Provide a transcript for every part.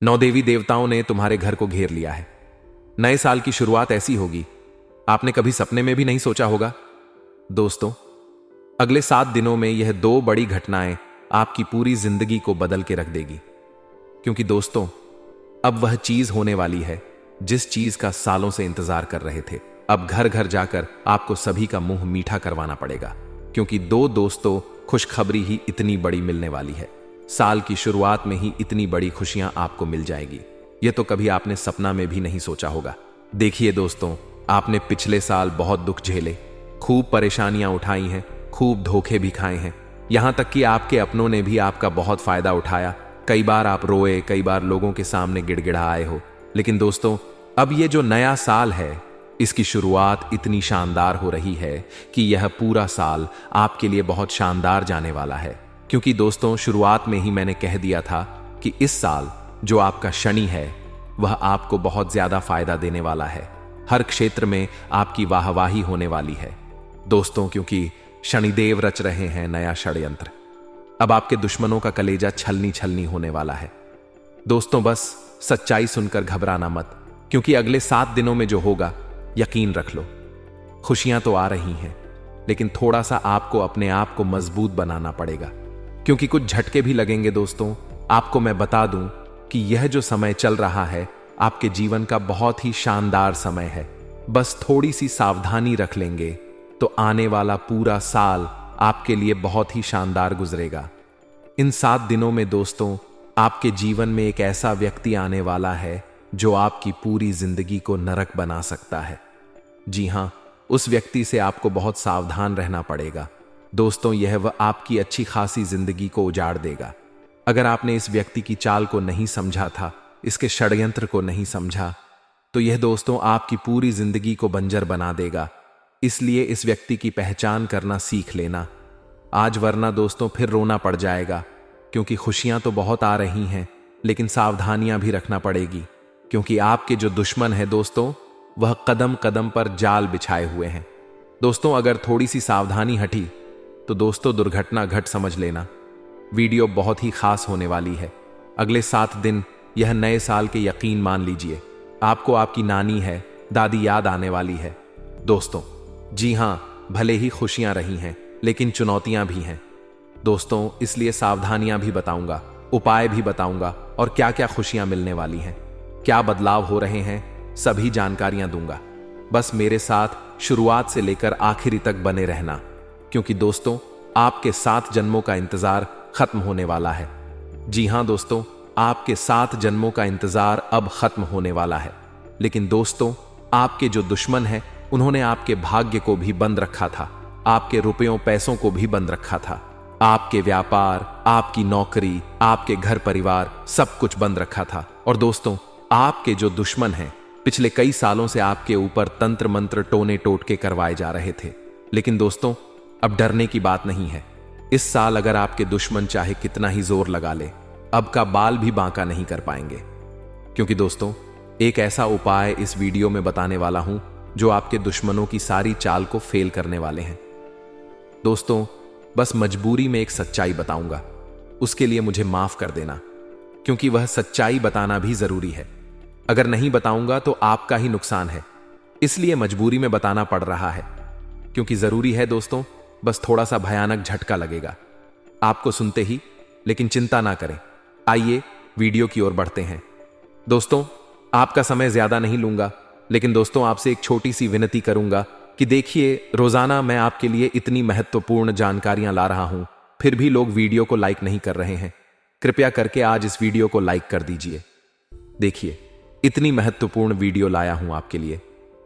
9 देवी देवताओं ने तुम्हारे घर को घेर लिया है। नए साल की शुरुआत ऐसी होगी, आपने कभी सपने में भी नहीं सोचा होगा। दोस्तों, अगले 7 दिनों में यह 2 बड़ी घटनाएं आपकी पूरी जिंदगी को बदल के रख देगी। क्योंकि दोस्तों, अब वह चीज होने वाली है जिस चीज का सालों से इंतजार कर रहे थे। अब घर घर जाकर आपको सभी का मुंह मीठा करवाना पड़ेगा, क्योंकि 2 दोस्तों खुशखबरी ही इतनी बड़ी मिलने वाली है। साल की शुरुआत में ही इतनी बड़ी खुशियां आपको मिल जाएगी, यह तो कभी आपने सपना में भी नहीं सोचा होगा। देखिए दोस्तों, आपने पिछले साल बहुत दुख झेले, खूब परेशानियां उठाई हैं, खूब धोखे भी खाए हैं, यहां तक कि आपके अपनों ने भी आपका बहुत फायदा उठाया। कई बार आप रोए, कई बार लोगों के सामने गिड़गिड़ाए हो। लेकिन दोस्तों, अब ये जो नया साल है, इसकी शुरुआत इतनी शानदार हो रही है कि यह पूरा साल आपके लिए बहुत शानदार जाने वाला है। क्योंकि दोस्तों, शुरुआत में ही मैंने कह दिया था कि इस साल जो आपका शनि है वह आपको बहुत ज्यादा फायदा देने वाला है। हर क्षेत्र में आपकी वाहवाही होने वाली है दोस्तों, क्योंकि शनिदेव रच रहे हैं नया षड्यंत्र। अब आपके दुश्मनों का कलेजा छलनी छलनी होने वाला है। दोस्तों, बस सच्चाई सुनकर घबराना मत, क्योंकि अगले 7 दिनों में जो होगा, यकीन रख लो, खुशियां तो आ रही हैं, लेकिन थोड़ा सा आपको अपने आप को मजबूत बनाना पड़ेगा, क्योंकि कुछ झटके भी लगेंगे। दोस्तों, आपको मैं बता दूं कि यह जो समय चल रहा है आपके जीवन का बहुत ही शानदार समय है। बस थोड़ी सी सावधानी रख लेंगे तो आने वाला पूरा साल आपके लिए बहुत ही शानदार गुजरेगा। इन 7 दिनों में दोस्तों, आपके जीवन में एक ऐसा व्यक्ति आने वाला है जो आपकी पूरी जिंदगी को नरक बना सकता है। जी हां, उस व्यक्ति से आपको बहुत सावधान रहना पड़ेगा। दोस्तों, यह वह आपकी अच्छी खासी जिंदगी को उजाड़ देगा। अगर आपने इस व्यक्ति की चाल को नहीं समझा था, इसके षड्यंत्र को नहीं समझा, तो यह दोस्तों आपकी पूरी जिंदगी को बंजर बना देगा। इसलिए इस व्यक्ति की पहचान करना सीख लेना आज, वरना दोस्तों फिर रोना पड़ जाएगा। क्योंकि खुशियां तो बहुत आ रही हैं, लेकिन सावधानियां भी रखना पड़ेगी, क्योंकि आपके जो दुश्मन है दोस्तों, वह कदम कदम पर जाल बिछाए हुए हैं। दोस्तों, अगर थोड़ी सी सावधानी हटी तो दोस्तों दुर्घटना घट समझ लेना। वीडियो बहुत ही खास होने वाली है। अगले 7 दिन यह नए साल के यकीन मान लीजिए, आपको आपकी नानी है, दादी याद आने वाली है। दोस्तों, जी हां, भले ही खुशियां रही हैं, लेकिन चुनौतियां भी हैं दोस्तों। इसलिए सावधानियां भी बताऊंगा, उपाय भी बताऊंगा, और क्या क्या खुशियां मिलने वाली हैं, क्या बदलाव हो रहे हैं, सभी जानकारियां दूंगा। बस मेरे साथ शुरुआत से लेकर आखिरी तक बने रहना, क्योंकि दोस्तों आपके 7 जन्मों का इंतजार खत्म होने वाला है। जी हां दोस्तों, आपके 7 जन्मों का इंतजार अब खत्म होने वाला है। लेकिन दोस्तों, आपके जो दुश्मन हैं, उन्होंने आपके भाग्य को भी बंद रखा था, आपके रुपयों पैसों को भी बंद रखा था, आपके व्यापार, आपकी नौकरी, आपके घर परिवार, सब कुछ बंद रखा था। और दोस्तों, आपके जो दुश्मन हैं, पिछले कई सालों से आपके ऊपर तंत्र मंत्र टोने टोटके करवाए जा रहे थे। लेकिन दोस्तों, अब डरने की बात नहीं है। इस साल अगर आपके दुश्मन चाहे कितना ही जोर लगा ले, अब का बाल भी बांका नहीं कर पाएंगे। क्योंकि दोस्तों, एक ऐसा उपाय इस वीडियो में बताने वाला हूं जो आपके दुश्मनों की सारी चाल को फेल करने वाले हैं। दोस्तों, बस मजबूरी में एक सच्चाई बताऊंगा, उसके लिए मुझे माफ कर देना, क्योंकि वह सच्चाई बताना भी जरूरी है। अगर नहीं बताऊंगा तो आपका ही नुकसान है, इसलिए मजबूरी में बताना पड़ रहा है, क्योंकि जरूरी है दोस्तों। बस थोड़ा सा भयानक झटका लगेगा आपको सुनते ही, लेकिन चिंता ना करें। आइए वीडियो की ओर बढ़ते हैं। दोस्तों, आपका समय ज्यादा नहीं लूंगा, लेकिन दोस्तों आपसे एक छोटी सी विनती करूंगा कि देखिए, रोजाना मैं आपके लिए इतनी महत्वपूर्ण जानकारियां ला रहा हूं, फिर भी लोग वीडियो को लाइक नहीं कर रहे हैं। कृपया करके आज इस वीडियो को लाइक कर दीजिए। देखिए, इतनी महत्वपूर्ण वीडियो लाया हूं आपके लिए,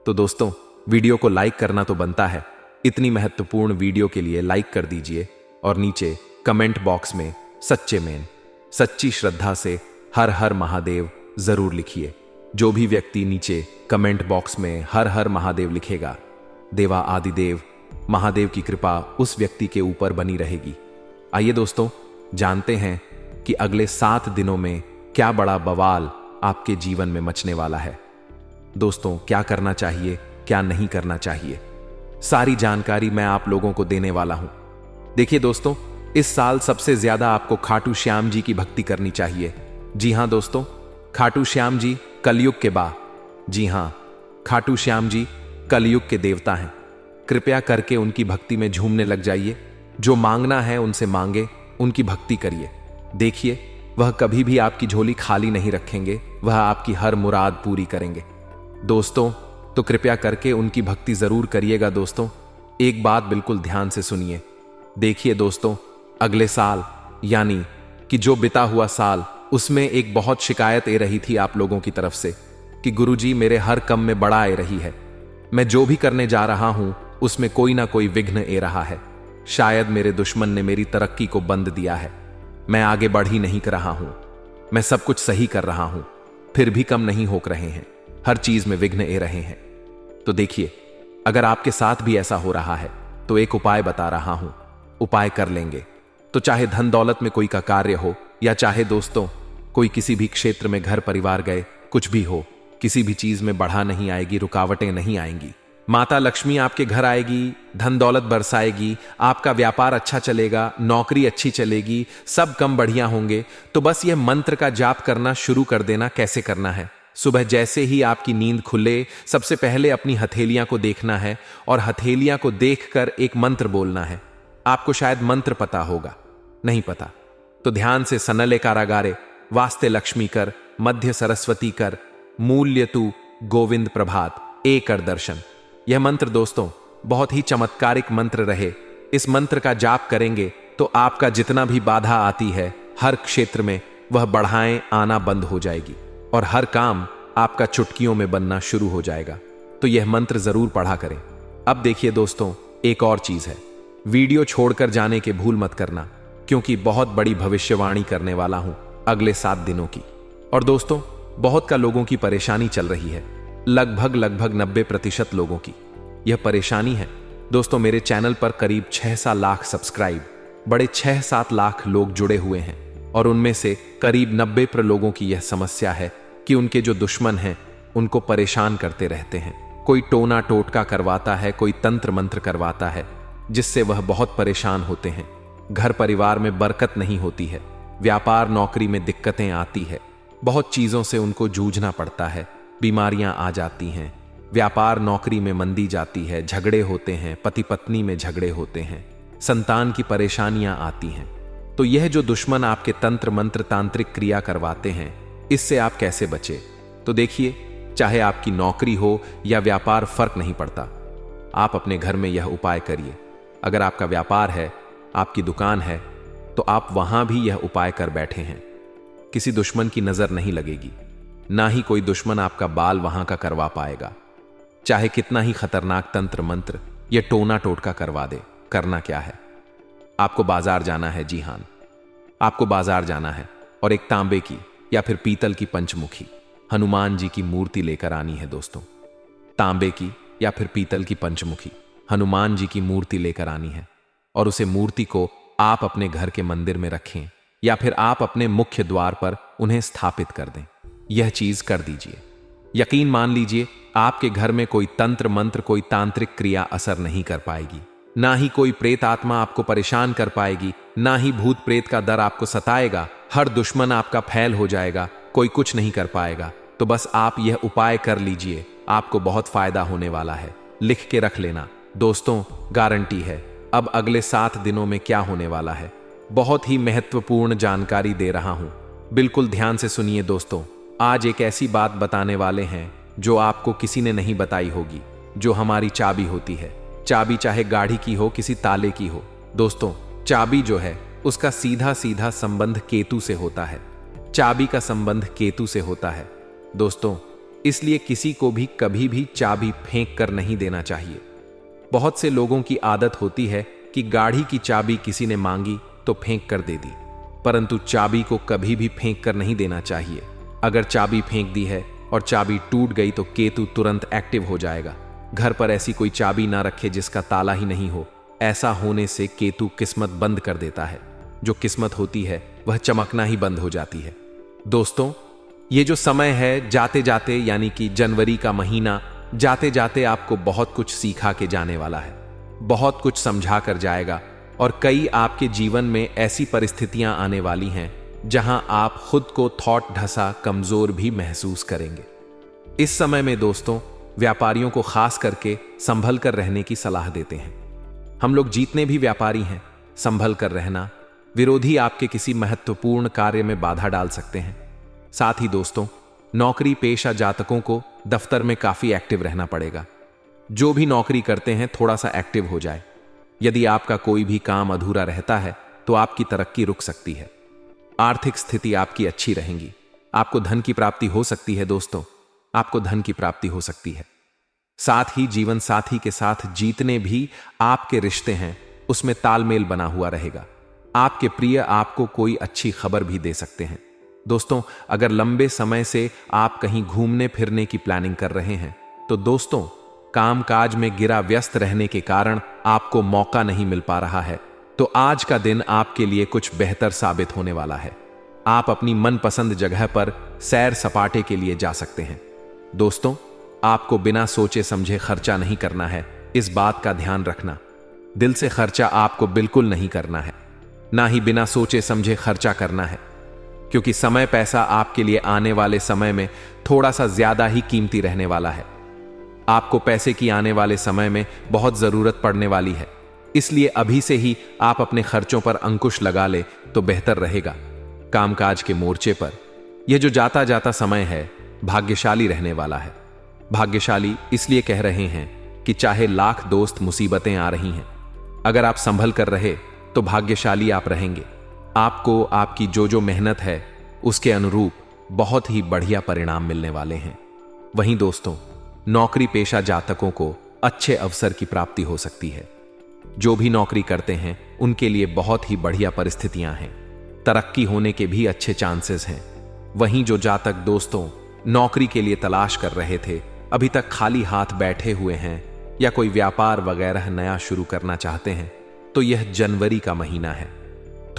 तो दोस्तों वीडियो को लाइक करना तो बनता है। इतनी महत्वपूर्ण वीडियो के लिए लाइक कर दीजिए और नीचे कमेंट बॉक्स में सच्चे में सच्ची श्रद्धा से हर हर महादेव जरूर लिखिए। जो भी व्यक्ति नीचे कमेंट बॉक्स में हर हर महादेव लिखेगा, देवा आदिदेव महादेव की कृपा उस व्यक्ति के ऊपर बनी रहेगी। आइए दोस्तों, जानते हैं कि अगले 7 दिनों में क्या बड़ा बवाल आपके जीवन में मचने वाला है। दोस्तों, क्या करना चाहिए, क्या नहीं करना चाहिए, सारी जानकारी मैं आप लोगों को देने वाला हूं। देखिए दोस्तों, इस साल सबसे ज्यादा आपको खाटू श्याम जी की भक्ति करनी चाहिए। जी हां दोस्तों, खाटू श्याम जी कलयुग के बा। जी हां, खाटू श्याम जी कलयुग के देवता हैं। कृपया करके उनकी भक्ति में झूमने लग जाइए। जो मांगना है उनसे मांगे, उनकी भक्ति करिए। देखिए, वह कभी भी आपकी झोली खाली नहीं रखेंगे, वह आपकी हर मुराद पूरी करेंगे। दोस्तों, तो कृपया करके उनकी भक्ति जरूर करिएगा। दोस्तों, एक बात बिल्कुल ध्यान से सुनिए। देखिए दोस्तों, अगले साल यानी कि जो बिता हुआ साल, उसमें एक बहुत शिकायत आ रही थी आप लोगों की तरफ से कि गुरुजी मेरे हर काम में बड़ा आ रही है। मैं जो भी करने जा रहा हूं उसमें कोई ना कोई विघ्न आ रहा है। शायद मेरे दुश्मन ने मेरी तरक्की को बंद दिया है। मैं आगे बढ़ ही नहीं कर रहा हूं। मैं सब कुछ सही कर रहा हूं, फिर भी कम नहीं हो रहे हैं। हर चीज में विघ्न आ रहे हैं। तो देखिए, अगर आपके साथ भी ऐसा हो रहा है तो एक उपाय बता रहा हूं। उपाय कर लेंगे तो चाहे धन दौलत में कोई का कार्य हो, या चाहे दोस्तों कोई किसी भी क्षेत्र में घर परिवार गए, कुछ भी हो, किसी भी चीज में बढ़ा नहीं आएगी, रुकावटें नहीं आएंगी। माता लक्ष्मी आपके घर आएगी, धन दौलत बरसाएगी, आपका व्यापार अच्छा चलेगा, नौकरी अच्छी चलेगी, सब कम बढ़िया होंगे। तो बस यह मंत्र का जाप करना शुरू कर देना। कैसे करना है? सुबह जैसे ही आपकी नींद खुले, सबसे पहले अपनी हथेलियां को देखना है और हथेलियां को देखकर एक मंत्र बोलना है। आपको शायद मंत्र पता होगा, नहीं पता तो ध्यान से सनले कारागारे वास्ते लक्ष्मी कर, मध्य सरस्वती कर, मूल्य तू गोविंद प्रभात ए कर दर्शन। यह मंत्र दोस्तों बहुत ही चमत्कारिक मंत्र रहे। इस मंत्र का जाप करेंगे तो आपका जितना भी बाधा आती है हर क्षेत्र में, वह बढ़ाएं आना बंद हो जाएगी और हर काम आपका चुटकियों में बनना शुरू हो जाएगा। तो यह मंत्र जरूर पढ़ा करें। अब देखिए दोस्तों, एक और चीज है, वीडियो छोड़कर जाने के भूल मत करना, क्योंकि बहुत बड़ी भविष्यवाणी करने वाला हूं अगले 7 दिनों की। और दोस्तों, बहुत का लोगों की परेशानी चल रही है, लगभग 90% लोगों की यह परेशानी है। दोस्तों, मेरे चैनल पर करीब 6-7 लाख सब्सक्राइब, बड़े 6-7 लाख लोग जुड़े हुए हैं और उनमें से करीब 90% लोगों की यह समस्या है कि उनके जो दुश्मन हैं उनको परेशान करते रहते हैं। कोई टोना टोटका करवाता है, कोई तंत्र मंत्र करवाता है, जिससे वह बहुत परेशान होते हैं। घर परिवार में बरकत नहीं होती है, व्यापार नौकरी में दिक्कतें आती है, बहुत चीजों से उनको जूझना पड़ता है, बीमारियां आ जाती हैं, व्यापार नौकरी में मंदी जाती है, झगड़े होते हैं, पति पत्नी में झगड़े होते हैं, संतान की परेशानियां आती हैं। तो यह जो दुश्मन आपके तंत्र मंत्र तांत्रिक क्रिया करवाते हैं, इससे आप कैसे बचे? तो देखिए, चाहे आपकी नौकरी हो या व्यापार, फर्क नहीं पड़ता। आप अपने घर में यह उपाय करिए। अगर आपका व्यापार है, आपकी दुकान है, तो आप वहां भी यह उपाय कर बैठे हैं। किसी दुश्मन की नजर नहीं लगेगी, ना ही कोई दुश्मन आपका बाल वहां का करवा पाएगा। चाहे कितना ही खतरनाक तंत्र मंत्र या टोना टोटका करवा दे, करना क्या है? आपको बाजार जाना है। जी हां, आपको बाजार जाना है और एक तांबे की या फिर पीतल की पंचमुखी हनुमान जी की मूर्ति लेकर आनी है। दोस्तों, तांबे की या फिर पीतल की पंचमुखी हनुमान जी की मूर्ति लेकर आनी है और उसे मूर्ति को आप अपने घर के मंदिर में रखें या फिर आप अपने मुख्य द्वार पर उन्हें स्थापित कर दें। यह चीज कर दीजिए। यकीन मान लीजिए, आपके घर में कोई तंत्र मंत्र, कोई तांत्रिक क्रिया असर नहीं कर पाएगी, ना ही कोई प्रेत आत्मा आपको परेशान कर पाएगी, ना ही भूत प्रेत का डर आपको सताएगा। हर दुश्मन आपका फैल हो जाएगा, कोई कुछ नहीं कर पाएगा। तो बस आप यह उपाय कर लीजिए, आपको बहुत फायदा होने वाला है। लिख के रख लेना दोस्तों, गारंटी है। अब अगले 7 दिनों में क्या होने वाला है, बहुत ही महत्वपूर्ण जानकारी दे रहा हूं, बिल्कुल ध्यान से सुनिए दोस्तों। आज एक ऐसी बात बताने वाले हैं जो आपको किसी ने नहीं बताई होगी, जो हमारी चाबी होती है। चाबी चाहे गाड़ी की हो, किसी ताले की हो। दोस्तों, चाबी जो है उसका सीधा सीधा संबंध केतु से होता है। चाबी का संबंध केतु से होता है दोस्तों, इसलिए किसी को भी कभी भी चाबी फेंक कर नहीं देना चाहिए। बहुत से लोगों की आदत होती है कि गाड़ी की चाबी किसी ने मांगी तो फेंक कर दे दी, परंतु चाबी को कभी भी फेंक कर नहीं देना चाहिए। अगर चाबी फेंक दी है और चाबी टूट गई तो केतु तुरंत एक्टिव हो जाएगा। घर पर ऐसी कोई चाबी ना रखे जिसका ताला ही नहीं हो। ऐसा होने से केतु किस्मत बंद कर देता है। जो किस्मत होती है वह चमकना ही बंद हो जाती है। दोस्तों, ये जो समय है जाते जाते, यानी कि जनवरी का महीना जाते जाते आपको बहुत कुछ सिखा के जाने वाला है, बहुत कुछ समझा कर जाएगा। और कई आपके जीवन में ऐसी परिस्थितियां आने वाली हैं जहां आप खुद को थॉट ढसा कमजोर भी महसूस करेंगे। इस समय में दोस्तों व्यापारियों को खास करके संभल कर रहने की सलाह देते हैं। हम लोग जितने भी व्यापारी हैं, संभल कर रहना, विरोधी आपके किसी महत्वपूर्ण कार्य में बाधा डाल सकते हैं। साथ ही दोस्तों नौकरी पेशा जातकों को दफ्तर में काफी एक्टिव रहना पड़ेगा। जो भी नौकरी करते हैं थोड़ा सा एक्टिव हो जाए। यदि आपका कोई भी काम अधूरा रहता है तो आपकी तरक्की रुक सकती है। आर्थिक स्थिति आपकी अच्छी रहेगी। आपको धन की प्राप्ति हो सकती है दोस्तों, आपको धन की प्राप्ति हो सकती है। साथ ही जीवन साथी के साथ जितने भी आपके रिश्ते हैं उसमें तालमेल बना हुआ रहेगा। आपके प्रिय आपको कोई अच्छी खबर भी दे सकते हैं। दोस्तों अगर लंबे समय से आप कहीं घूमने फिरने की प्लानिंग कर रहे हैं तो दोस्तों कामकाज में गिरा व्यस्त रहने के कारण आपको मौका नहीं मिल पा रहा है, तो आज का दिन आपके लिए कुछ बेहतर साबित होने वाला है। आप अपनी मनपसंद जगह पर सैर सपाटे के लिए जा सकते हैं। दोस्तों आपको बिना सोचे समझे खर्चा नहीं करना है, इस बात का ध्यान रखना। दिल से खर्चा आपको बिल्कुल नहीं करना है, ना ही बिना सोचे समझे खर्चा करना है, क्योंकि समय पैसा आपके लिए आने वाले समय में थोड़ा सा ज्यादा ही कीमती रहने वाला है। आपको पैसे की आने वाले समय में बहुत जरूरत पड़ने वाली है, इसलिए अभी से ही आप अपने खर्चों पर अंकुश लगा ले तो बेहतर रहेगा। कामकाज के मोर्चे पर यह जो जाता जाता समय है भाग्यशाली रहने वाला है। भाग्यशाली इसलिए कह रहे हैं कि चाहे लाख दोस्त मुसीबतें आ रही हैं, अगर आप संभल कर रहे तो भाग्यशाली आप रहेंगे। आपको आपकी जो मेहनत है उसके अनुरूप बहुत ही बढ़िया परिणाम मिलने वाले हैं। वहीं दोस्तों नौकरी पेशा जातकों को अच्छे अवसर की प्राप्ति हो सकती है। जो भी नौकरी करते हैं उनके लिए बहुत ही बढ़िया परिस्थितियां हैं, तरक्की होने के भी अच्छे चांसेस हैं। वहीं जो जातक दोस्तों नौकरी के लिए तलाश कर रहे थे, अभी तक खाली हाथ बैठे हुए हैं या कोई व्यापार वगैरह नया शुरू करना चाहते हैं, तो यह जनवरी का महीना है।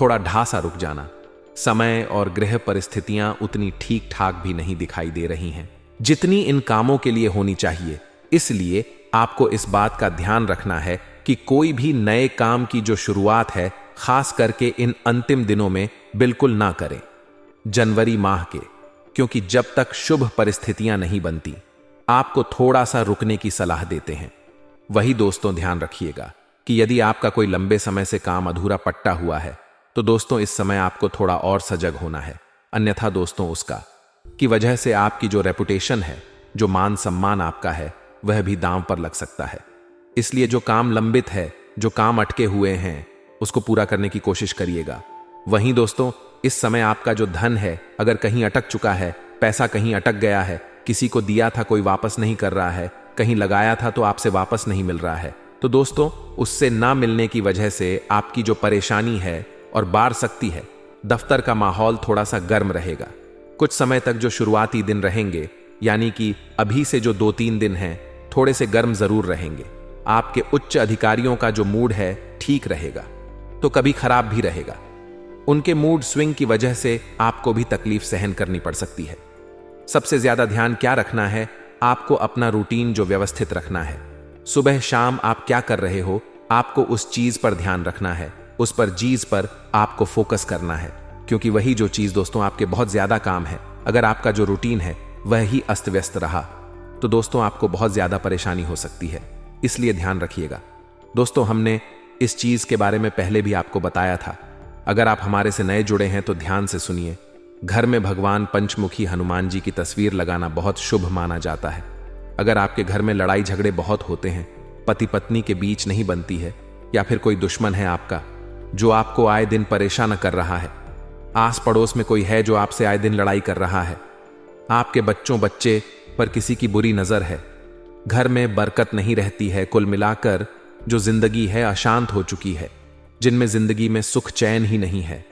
थोड़ा ढासा रुक जाना। समय और गृह परिस्थितियां उतनी ठीक ठाक भी नहीं दिखाई दे रही हैं जितनी इन कामों के लिए होनी चाहिए। इसलिए आपको इस बात का ध्यान रखना है कि कोई भी नए काम की जो शुरुआत है खास करके इन अंतिम दिनों में बिल्कुल ना करें जनवरी माह के, क्योंकि जब तक शुभ परिस्थितियां नहीं बनती आपको थोड़ा सा रुकने की सलाह देते हैं। वही दोस्तों ध्यान रखिएगा कि यदि आपका कोई लंबे समय से काम अधूरा पट्टा हुआ है तो दोस्तों इस समय आपको थोड़ा और सजग होना है, अन्यथा दोस्तों उसका की वजह से आपकी जो रेपुटेशन है, जो मान सम्मान आपका है, वह भी दांव पर लग सकता है। इसलिए जो काम लंबित है, जो काम अटके हुए हैं, उसको पूरा करने की कोशिश करिएगा। वहीं दोस्तों इस समय आपका जो धन है अगर कहीं अटक चुका है, पैसा कहीं अटक गया है, किसी को दिया था कोई वापस नहीं कर रहा है, कहीं लगाया था तो आपसे वापस नहीं मिल रहा है, तो दोस्तों उससे ना मिलने की वजह से आपकी जो परेशानी है और बाढ़ सकती है। दफ्तर का माहौल थोड़ा सा गर्म रहेगा। कुछ समय तक जो शुरुआती दिन रहेंगे, यानी कि अभी से जो 2-3 दिन हैं, थोड़े से गर्म जरूर रहेंगे। आपके उच्च अधिकारियों का जो मूड है ठीक रहेगा तो कभी खराब भी रहेगा। उनके मूड स्विंग की वजह से आपको भी तकलीफ सहन करनी पड़ सकती है। सबसे ज्यादा ध्यान क्या रखना है, आपको अपना रूटीन जो व्यवस्थित रखना है। सुबह शाम आप क्या कर रहे हो, आपको उस चीज पर ध्यान रखना है, उस पर चीज पर आपको फोकस करना है, क्योंकि वही जो चीज दोस्तों आपके बहुत ज्यादा काम है, अगर आपका जो रूटीन है वह ही अस्त व्यस्त रहा तो दोस्तों आपको बहुत ज्यादा परेशानी हो सकती है। इसलिए ध्यान रखिएगा। दोस्तों हमने इस चीज के बारे में पहले भी आपको बताया था। अगर आप हमारे से नए जुड़े हैं तो ध्यान से सुनिए। घर में भगवान पंचमुखी हनुमान जी की तस्वीर लगाना बहुत शुभ माना जाता है। अगर आपके घर में लड़ाई झगड़े बहुत होते हैं, पति पत्नी के बीच नहीं बनती है, या फिर कोई दुश्मन है आपका जो आपको आए दिन परेशान कर रहा है, आस पड़ोस में कोई है जो आपसे आए दिन लड़ाई कर रहा है, आपके बच्चे पर किसी की बुरी नजर है, घर में बरकत नहीं रहती है, कुल मिलाकर जो जिंदगी है अशांत हो चुकी है, जिनमें जिंदगी में सुख चैन ही नहीं है,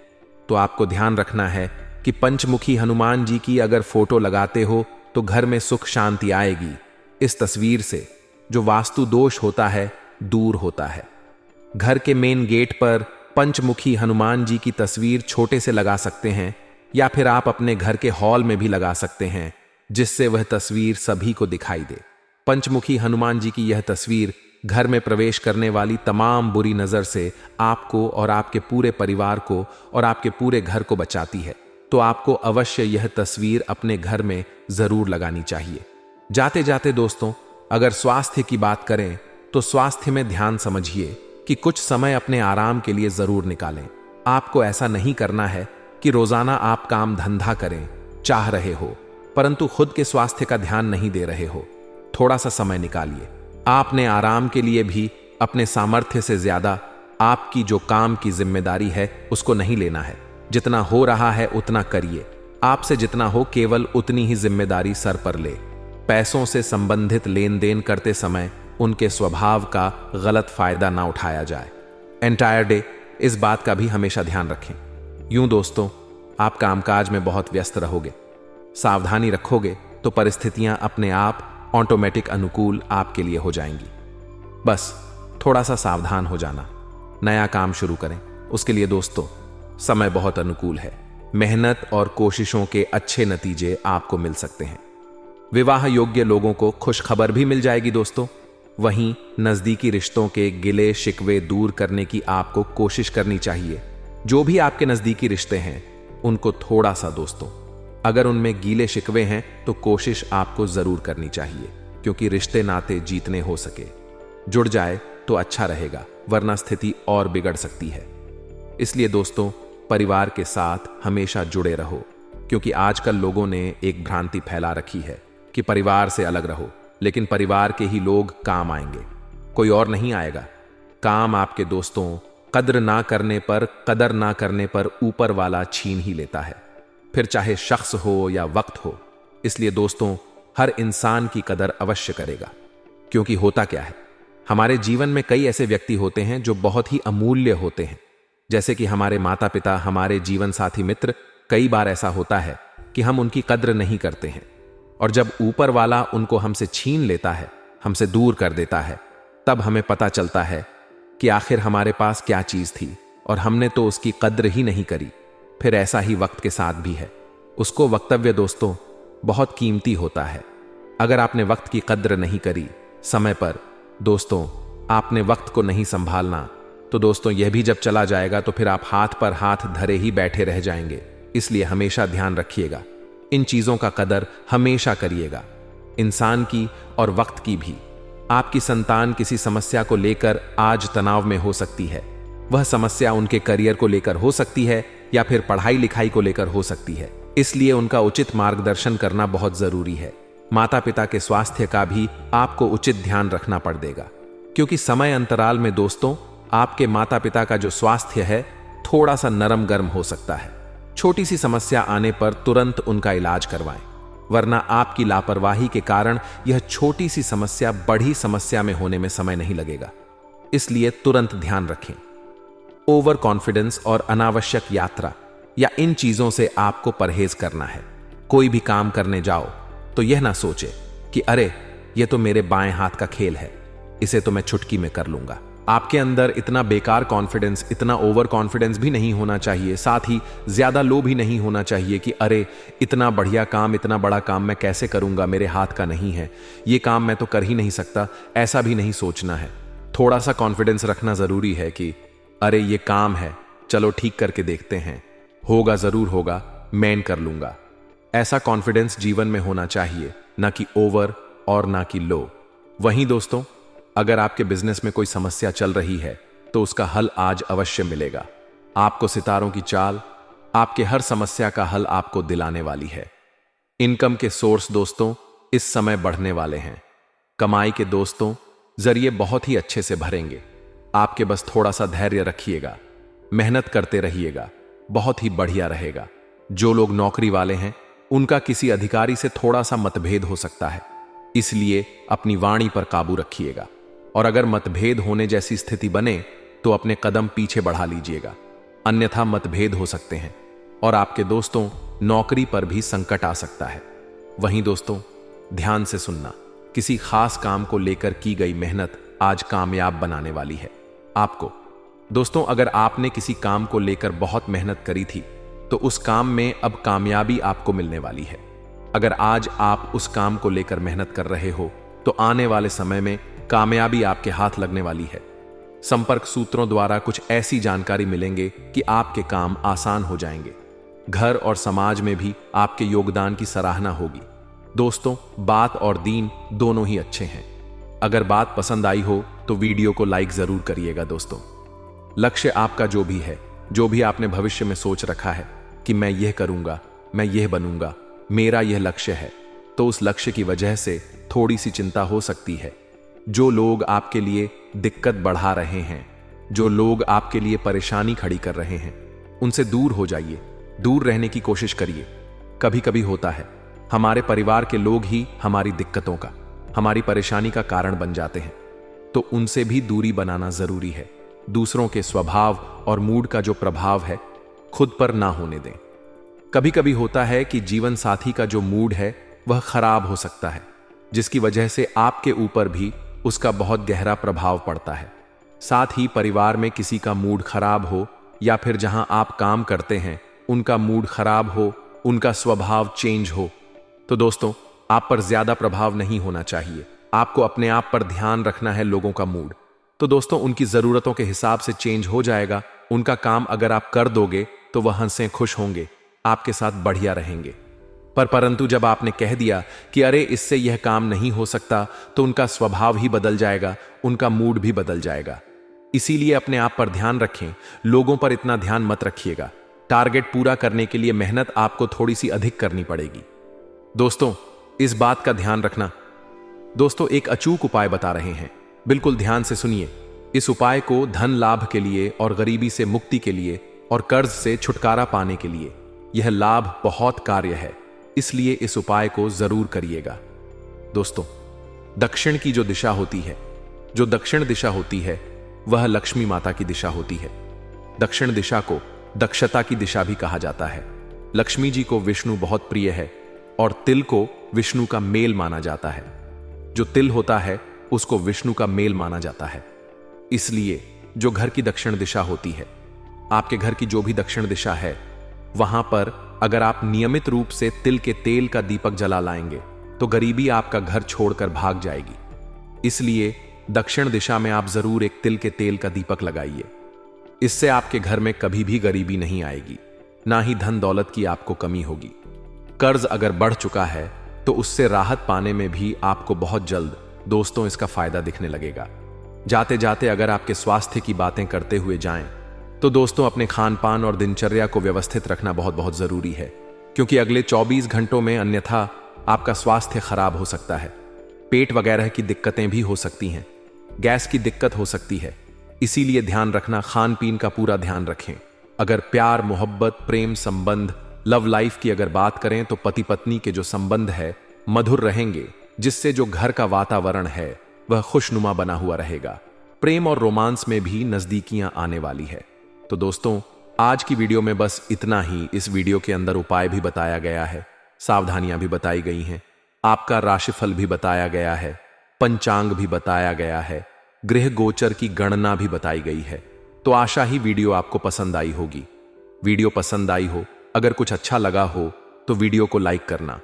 तो आपको ध्यान रखना है कि पंचमुखी हनुमान जी की अगर फोटो लगाते हो तो घर में सुख शांति आएगी। इस तस्वीर से जो वास्तु दोष होता है दूर होता है। घर के मेन गेट पर पंचमुखी हनुमान जी की तस्वीर छोटे से लगा सकते हैं, या फिर आप अपने घर के हॉल में भी लगा सकते हैं, जिससे वह तस्वीर सभी को दिखाई दे। पंचमुखी हनुमान जी की यह तस्वीर घर में प्रवेश करने वाली तमाम बुरी नजर से आपको और आपके पूरे परिवार को और आपके पूरे घर को बचाती है। तो आपको अवश्य यह तस्वीर अपने घर में जरूर लगानी चाहिए। जाते जाते दोस्तों, अगर स्वास्थ्य की बात करें तो स्वास्थ्य में ध्यान समझिए कि कुछ समय अपने आराम के लिए जरूर निकालें। आपको ऐसा नहीं करना है कि रोजाना आप काम धंधा करें, चाह रहे हो, परंतु खुद के स्वास्थ्य का ध्यान नहीं दे रहे हो। थोड़ा सा समय निकालिए। आपने आराम के लिए भी अपने सामर्थ्य से ज्यादा आपकी जो काम की जिम्मेदारी है उसको नहीं लेना है। जितना हो रहा है उतना करिए। आपसे जितना हो केवल उतनी ही जिम्मेदारी सर पर ले। पैसों से संबंधित लेन देन करते समय उनके स्वभाव का गलत फायदा ना उठाया जाए। एंटायर डे इस बात का भी हमेशा ध्यान रखें। यूं दोस्तों, आप कामकाज में बहुत व्यस्त रहोगे। सावधानी रखोगे तो परिस्थितियां अपने आप ऑटोमेटिक अनुकूल आपके लिए हो जाएंगी। बस थोड़ा सा सावधान हो जाना। नया काम शुरू करें, उसके लिए दोस्तों समय बहुत अनुकूल है। मेहनत और कोशिशों के अच्छे नतीजे आपको मिल सकते हैं। विवाह योग्य लोगों को खुशखबर भी मिल जाएगी दोस्तों। वहीं नजदीकी रिश्तों के गिले शिकवे दूर करने की आपको कोशिश करनी चाहिए। जो भी आपके नजदीकी रिश्ते हैं उनको थोड़ा सा दोस्तों, अगर उनमें गीले शिकवे हैं तो कोशिश आपको जरूर करनी चाहिए, क्योंकि रिश्ते नाते जीतने हो सके जुड़ जाए तो अच्छा रहेगा, वरना स्थिति और बिगड़ सकती है। इसलिए दोस्तों, परिवार के साथ हमेशा जुड़े रहो, क्योंकि आजकल लोगों ने एक भ्रांति फैला रखी है कि परिवार से अलग रहो, लेकिन परिवार के ही लोग काम आएंगे, कोई और नहीं आएगा। काम आपके दोस्तों कद्र ना करने पर, कदर ना करने पर ऊपर वाला छीन ही लेता है, फिर चाहे शख्स हो या वक्त हो। इसलिए दोस्तों, हर इंसान की कदर अवश्य करेगा, क्योंकि होता क्या है, हमारे जीवन में कई ऐसे व्यक्ति होते हैं जो बहुत ही अमूल्य होते हैं, जैसे कि हमारे माता पिता, हमारे जीवन साथी, मित्र। कई बार ऐसा होता है कि हम उनकी कद्र नहीं करते हैं, और जब ऊपर वाला उनको हमसे छीन लेता है, हमसे दूर कर देता है, तब हमें पता चलता है कि आखिर हमारे पास क्या चीज थी और हमने तो उसकी कद्र ही नहीं करी। फिर ऐसा ही वक्त के साथ भी है। उसको वक्तव्य दोस्तों बहुत कीमती होता है। अगर आपने वक्त की कद्र नहीं करी समय पर, दोस्तों आपने वक्त को नहीं संभालना, तो दोस्तों यह भी जब चला जाएगा तो फिर आप हाथ पर हाथ धरे ही बैठे रह जाएंगे। इसलिए हमेशा ध्यान रखिएगा, इन चीजों का कदर हमेशा करिएगा, इंसान की और वक्त की भी। आपकी संतान किसी समस्या को लेकर आज तनाव में हो सकती है। वह समस्या उनके करियर को लेकर हो सकती है या फिर पढ़ाई लिखाई को लेकर हो सकती है। इसलिए उनका उचित मार्गदर्शन करना बहुत जरूरी है। माता पिता के स्वास्थ्य का भी आपको उचित ध्यान रखना पड़ देगा, क्योंकि समय अंतराल में दोस्तों आपके माता पिता का जो स्वास्थ्य है थोड़ा सा नरम गर्म हो सकता है। छोटी सी समस्या आने पर तुरंत उनका इलाज करवाएं, वरना आपकी लापरवाही के कारण यह छोटी सी समस्या बड़ी समस्या में होने में समय नहीं लगेगा। इसलिए तुरंत ध्यान रखें। ओवर कॉन्फिडेंस और अनावश्यक यात्रा या इन चीजों से आपको परहेज करना है। कोई भी काम करने जाओ तो यह ना सोचे कि अरे ये तो मेरे बाएं हाथ का खेल है, इसे तो मैं चुटकी में कर लूंगा। आपके अंदर इतना बेकार कॉन्फिडेंस, इतना ओवर कॉन्फिडेंस भी नहीं होना चाहिए। साथ ही ज्यादा लो भी नहीं होना चाहिए कि अरे इतना बढ़िया काम, इतना बड़ा काम मैं कैसे करूंगा, मेरे हाथ का नहीं है, ये काम मैं तो कर ही नहीं सकता। ऐसा भी नहीं सोचना है। थोड़ा सा कॉन्फिडेंस रखना जरूरी है कि अरे ये काम है, चलो ठीक करके देखते हैं, होगा जरूर होगा, मैं कर लूंगा। ऐसा कॉन्फिडेंस जीवन में होना चाहिए, ना कि ओवर और ना कि लो। वहीं दोस्तों, अगर आपके बिजनेस में कोई समस्या चल रही है तो उसका हल आज अवश्य मिलेगा। आपको सितारों की चाल आपके हर समस्या का हल आपको दिलाने वाली है। इनकम के सोर्स दोस्तों इस समय बढ़ने वाले हैं। कमाई के दोस्तों जरिए बहुत ही अच्छे से भरेंगे। आपके बस थोड़ा सा धैर्य रखिएगा, मेहनत करते रहिएगा, बहुत ही बढ़िया रहेगा। जो लोग नौकरी वाले हैं उनका किसी अधिकारी से थोड़ा सा मतभेद हो सकता है, इसलिए अपनी वाणी पर काबू रखिएगा। और अगर मतभेद होने जैसी स्थिति बने तो अपने कदम पीछे बढ़ा लीजिएगा, अन्यथा मतभेद हो सकते हैं और आपके दोस्तों नौकरी पर भी संकट आ सकता है। वहीं दोस्तों ध्यान से सुनना, किसी खास काम को लेकर की गई मेहनत आज कामयाब बनाने वाली है आपको। दोस्तों अगर आपने किसी काम को लेकर बहुत मेहनत करी थी तो उस काम में अब कामयाबी आपको मिलने वाली है। अगर आज आप उस काम को लेकर मेहनत कर रहे हो तो आने वाले समय में कामयाबी आपके हाथ लगने वाली है। संपर्क सूत्रों द्वारा कुछ ऐसी जानकारी मिलेंगे कि आपके काम आसान हो जाएंगे। घर और समाज में भी आपके योगदान की सराहना होगी। दोस्तों, बात और दीन दोनों ही अच्छे हैं। अगर बात पसंद आई हो तो वीडियो को लाइक जरूर करिएगा। दोस्तों, लक्ष्य आपका जो भी है, जो भी आपने भविष्य में सोच रखा है कि मैं यह करूंगा, मैं यह बनूंगा, मेरा यह लक्ष्य है, तो उस लक्ष्य की वजह से थोड़ी सी चिंता हो सकती है। जो लोग आपके लिए दिक्कत बढ़ा रहे हैं, जो लोग आपके लिए परेशानी खड़ी कर रहे हैं, उनसे दूर हो जाइए, दूर रहने की कोशिश करिए। कभी कभी होता है हमारे परिवार के लोग ही हमारी दिक्कतों का, हमारी परेशानी का कारण बन जाते हैं, तो उनसे भी दूरी बनाना जरूरी है। दूसरों के स्वभाव और मूड का जो प्रभाव है, खुद पर ना होने दें। कभी कभी होता है कि जीवन साथी का जो मूड है वह खराब हो सकता है, जिसकी वजह से आपके ऊपर भी उसका बहुत गहरा प्रभाव पड़ता है। साथ ही परिवार में किसी का मूड खराब हो या फिर जहां आप काम करते हैं उनका मूड खराब हो, उनका स्वभाव चेंज हो, तो दोस्तों आप पर ज्यादा प्रभाव नहीं होना चाहिए। आपको अपने आप पर ध्यान रखना है। लोगों का मूड तो दोस्तों उनकी जरूरतों के हिसाब से चेंज हो जाएगा। उनका काम अगर आप कर दोगे तो वह हंसे खुश होंगे, आपके साथ बढ़िया रहेंगे। परंतु जब आपने कह दिया कि अरे इससे यह काम नहीं हो सकता, तो उनका स्वभाव ही बदल जाएगा, उनका मूड भी बदल जाएगा। इसीलिए अपने आप पर ध्यान रखें, लोगों पर इतना ध्यान मत रखिएगा। टारगेट पूरा करने के लिए मेहनत आपको थोड़ी सी अधिक करनी पड़ेगी। दोस्तों, इस बात का ध्यान रखना। दोस्तों, एक अचूक उपाय बता रहे हैं, बिल्कुल ध्यान से सुनिए। इस उपाय को धन लाभ के लिए और गरीबी से मुक्ति के लिए और कर्ज से छुटकारा पाने के लिए, यह लाभ बहुत कार्य है, इसलिए इस उपाय को जरूर करिएगा। दोस्तों, दक्षिण की जो दिशा होती है, जो दक्षिण दिशा होती है, वह लक्ष्मी माता की दिशा होती है। दक्षिण दिशा को दक्षता की दिशा भी कहा जाता है। लक्ष्मी जी को विष्णु बहुत प्रिय है और तिल को विष्णु का मेल माना जाता है। जो तिल होता है उसको विष्णु का मेल माना जाता है। इसलिए जो घर की दक्षिण दिशा होती है, आपके घर की जो भी दक्षिण दिशा है, वहां पर अगर आप नियमित रूप से तिल के तेल का दीपक जला लाएंगे तो गरीबी आपका घर छोड़कर भाग जाएगी। इसलिए दक्षिण दिशा में आप जरूर एक तिल के तेल का दीपक लगाइए। इससे आपके घर में कभी भी गरीबी नहीं आएगी, ना ही धन दौलत की आपको कमी होगी। कर्ज अगर बढ़ चुका है तो उससे राहत पाने में भी आपको बहुत जल्द दोस्तों इसका फायदा दिखने लगेगा। जाते जाते अगर आपके स्वास्थ्य की बातें करते हुए जाएं तो दोस्तों अपने खान पान और दिनचर्या को व्यवस्थित रखना बहुत बहुत जरूरी है, क्योंकि अगले 24 घंटों में अन्यथा आपका स्वास्थ्य खराब हो सकता है। पेट वगैरह की दिक्कतें भी हो सकती हैं, गैस की दिक्कत हो सकती है। इसीलिए ध्यान रखना, खान पीन का पूरा ध्यान रखें। अगर प्यार, मोहब्बत, प्रेम संबंध, लव लाइफ की अगर बात करें तो पति पत्नी के जो संबंध है मधुर रहेंगे, जिससे जो घर का वातावरण है वह खुशनुमा बना हुआ रहेगा। प्रेम और रोमांस में भी नजदीकियां आने वाली है। तो दोस्तों, आज की वीडियो में बस इतना ही। इस वीडियो के अंदर उपाय भी बताया गया है, सावधानियां भी बताई गई हैं, आपका राशिफल भी बताया गया है, पंचांग भी बताया गया है, गृह गोचर की गणना भी बताई गई है। तो आशा ही वीडियो आपको पसंद आई होगी। वीडियो पसंद आई हो, अगर कुछ अच्छा लगा हो तो वीडियो को लाइक करना।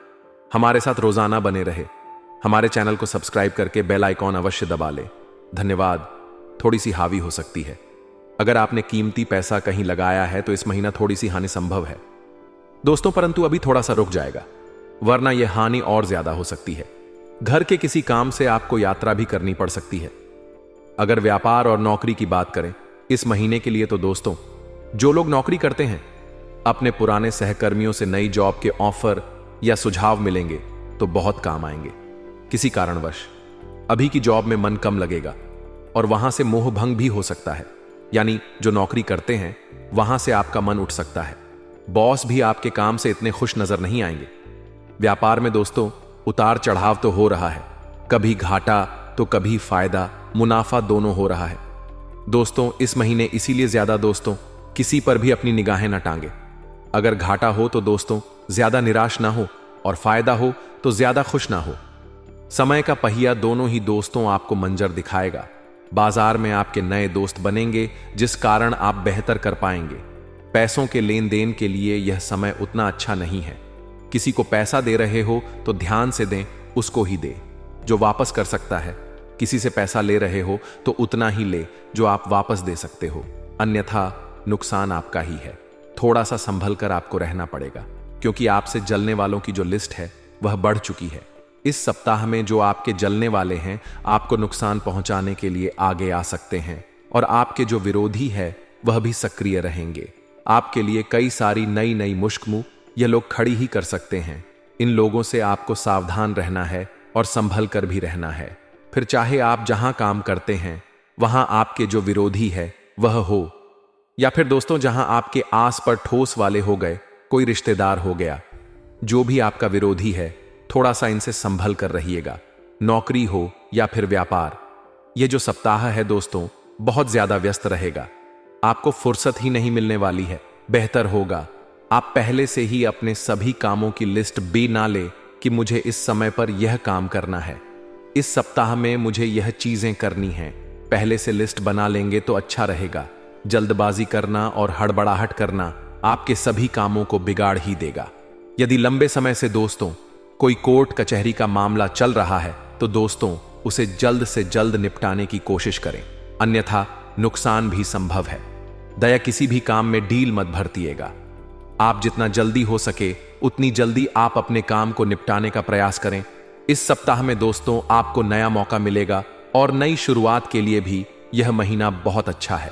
हमारे साथ रोजाना बने रहे। हमारे चैनल को सब्सक्राइब करके बेल आइकॉन अवश्य दबा ले। धन्यवाद। थोड़ी सी हावी हो सकती है। अगर आपने कीमती पैसा कहीं लगाया है तो इस महीना थोड़ी सी हानि संभव है दोस्तों, परंतु अभी थोड़ा सा रुक जाएगा, वरना यह हानि और ज्यादा हो सकती है। घर के किसी काम से आपको यात्रा भी करनी पड़ सकती है। अगर व्यापार और नौकरी की बात करें इस महीने के लिए, तो दोस्तों जो लोग नौकरी करते हैं, अपने पुराने सहकर्मियों से नई जॉब के ऑफर या सुझाव मिलेंगे तो बहुत काम आएंगे। किसी कारणवश अभी की जॉब में मन कम लगेगा और वहां से मोह भंग भी हो सकता है, यानी जो नौकरी करते हैं वहां से आपका मन उठ सकता है। बॉस भी आपके काम से इतने खुश नजर नहीं आएंगे। व्यापार में दोस्तों उतार चढ़ाव तो हो रहा है, कभी घाटा तो कभी फायदा, मुनाफा दोनों हो रहा है दोस्तों इस महीने। इसीलिए ज्यादा दोस्तों किसी पर भी अपनी निगाहें न टांगे। अगर घाटा हो तो दोस्तों ज्यादा निराश ना हो, और फायदा हो तो ज्यादा खुश ना हो। समय का पहिया दोनों ही दोस्तों आपको मंजर दिखाएगा। बाजार में आपके नए दोस्त बनेंगे, जिस कारण आप बेहतर कर पाएंगे। पैसों के लेन देन के लिए यह समय उतना अच्छा नहीं है। किसी को पैसा दे रहे हो तो ध्यान से दें, उसको ही दे जो वापस कर सकता है। किसी से पैसा ले रहे हो तो उतना ही ले जो आप वापस दे सकते हो, अन्यथा नुकसान आपका ही है। थोड़ा सा संभल कर आपको रहना पड़ेगा, क्योंकि आपसे जलने वालों की जो लिस्ट है वह बढ़ चुकी है। इस सप्ताह में जो आपके जलने वाले हैं आपको नुकसान पहुंचाने के लिए आगे आ सकते हैं, और आपके जो विरोधी है वह भी सक्रिय रहेंगे। आपके लिए कई सारी नई नई मुश्किलें ये लोग खड़ी ही कर सकते हैं। इन लोगों से आपको सावधान रहना है और संभल कर भी रहना है। फिर चाहे आप जहां काम करते हैं वहां आपके जो विरोधी है वह हो, या फिर दोस्तों जहां आपके आस पर ठोस वाले हो गए, कोई रिश्तेदार हो गया, जो भी आपका विरोधी है थोड़ा सा इनसे संभल कर रहिएगा। नौकरी हो या फिर व्यापार, ये जो सप्ताह है दोस्तों बहुत ज्यादा व्यस्त रहेगा। आपको फुर्सत ही नहीं मिलने वाली है। बेहतर होगा आप पहले से ही अपने सभी कामों की लिस्ट बना ले कि मुझे इस समय पर यह काम करना है, इस सप्ताह में मुझे यह चीजें करनी हैं। पहले से लिस्ट बना लेंगे तो अच्छा रहेगा। जल्दबाजी करना और हड़बड़ाहट करना आपके सभी कामों को बिगाड़ ही देगा। यदि लंबे समय से दोस्तों कोई कोर्ट कचहरी का मामला चल रहा है तो दोस्तों उसे जल्द से जल्द निपटाने की कोशिश करें, अन्यथा नुकसान भी संभव है। दया किसी भी काम में डील मत भरतिएगा। आप जितना जल्दी हो सके उतनी जल्दी आप अपने काम को निपटाने का प्रयास करें। इस सप्ताह में दोस्तों आपको नया मौका मिलेगा और नई शुरुआत के लिए भी यह महीना बहुत अच्छा है।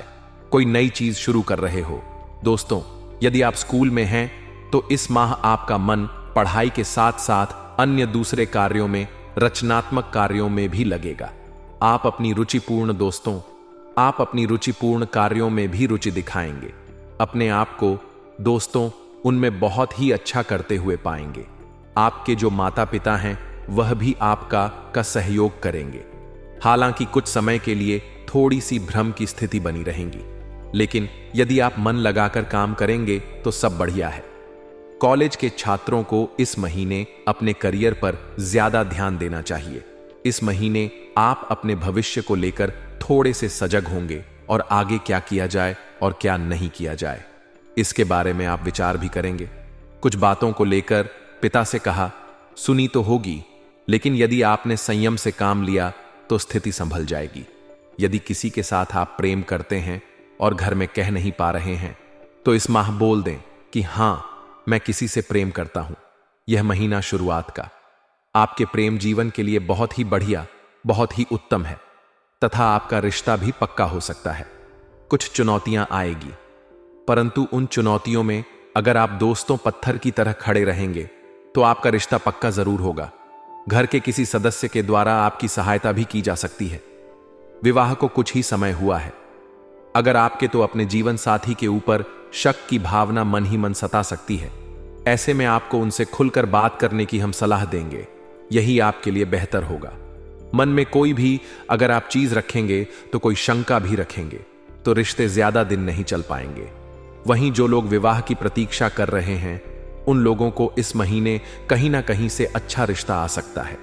कोई नई चीज शुरू कर रहे हो दोस्तों, यदि आप स्कूल में हैं तो इस माह आपका मन पढ़ाई के साथ साथ अन्य दूसरे कार्यों में, रचनात्मक कार्यों में भी लगेगा। आप अपनी रुचिपूर्ण कार्यों में भी रुचि दिखाएंगे। अपने आप को दोस्तों उनमें बहुत ही अच्छा करते हुए पाएंगे। आपके जो माता पिता हैं वह भी आपका सहयोग करेंगे। हालांकि कुछ समय के लिए थोड़ी सी भ्रम की स्थिति बनी रहेगी, लेकिन यदि आप मन लगाकर काम करेंगे तो सब बढ़िया है। कॉलेज के छात्रों को इस महीने अपने करियर पर ज्यादा ध्यान देना चाहिए। इस महीने आप अपने भविष्य को लेकर थोड़े से सजग होंगे और आगे क्या किया जाए और क्या नहीं किया जाए इसके बारे में आप विचार भी करेंगे। कुछ बातों को लेकर पिता से कहा सुनी तो होगी, लेकिन यदि आपने संयम से काम लिया तो स्थिति संभल जाएगी। यदि किसी के साथ आप प्रेम करते हैं और घर में कह नहीं पा रहे हैं तो इस माह बोल दें कि हां मैं किसी से प्रेम करता हूं। यह महीना शुरुआत का आपके प्रेम जीवन के लिए बहुत ही बढ़िया, बहुत ही उत्तम है तथा आपका रिश्ता भी पक्का हो सकता है। कुछ चुनौतियां आएगी, परंतु उन चुनौतियों में अगर आप दोस्तों पत्थर की तरह खड़े रहेंगे तो आपका रिश्ता पक्का जरूर होगा। घर के किसी सदस्य के द्वारा आपकी सहायता भी की जा सकती है। विवाह को कुछ ही समय हुआ है। अगर आपके तो अपने जीवन साथी के ऊपर शक की भावना मन ही मन सता सकती है। ऐसे में आपको उनसे खुलकर बात करने की हम सलाह देंगे, यही आपके लिए बेहतर होगा। मन में कोई भी अगर आप चीज रखेंगे तो कोई शंका भी रखेंगे तो रिश्ते ज्यादा दिन नहीं चल पाएंगे। वहीं जो लोग विवाह की प्रतीक्षा कर रहे हैं उन लोगों को इस महीने कहीं ना कहीं से अच्छा रिश्ता आ सकता है।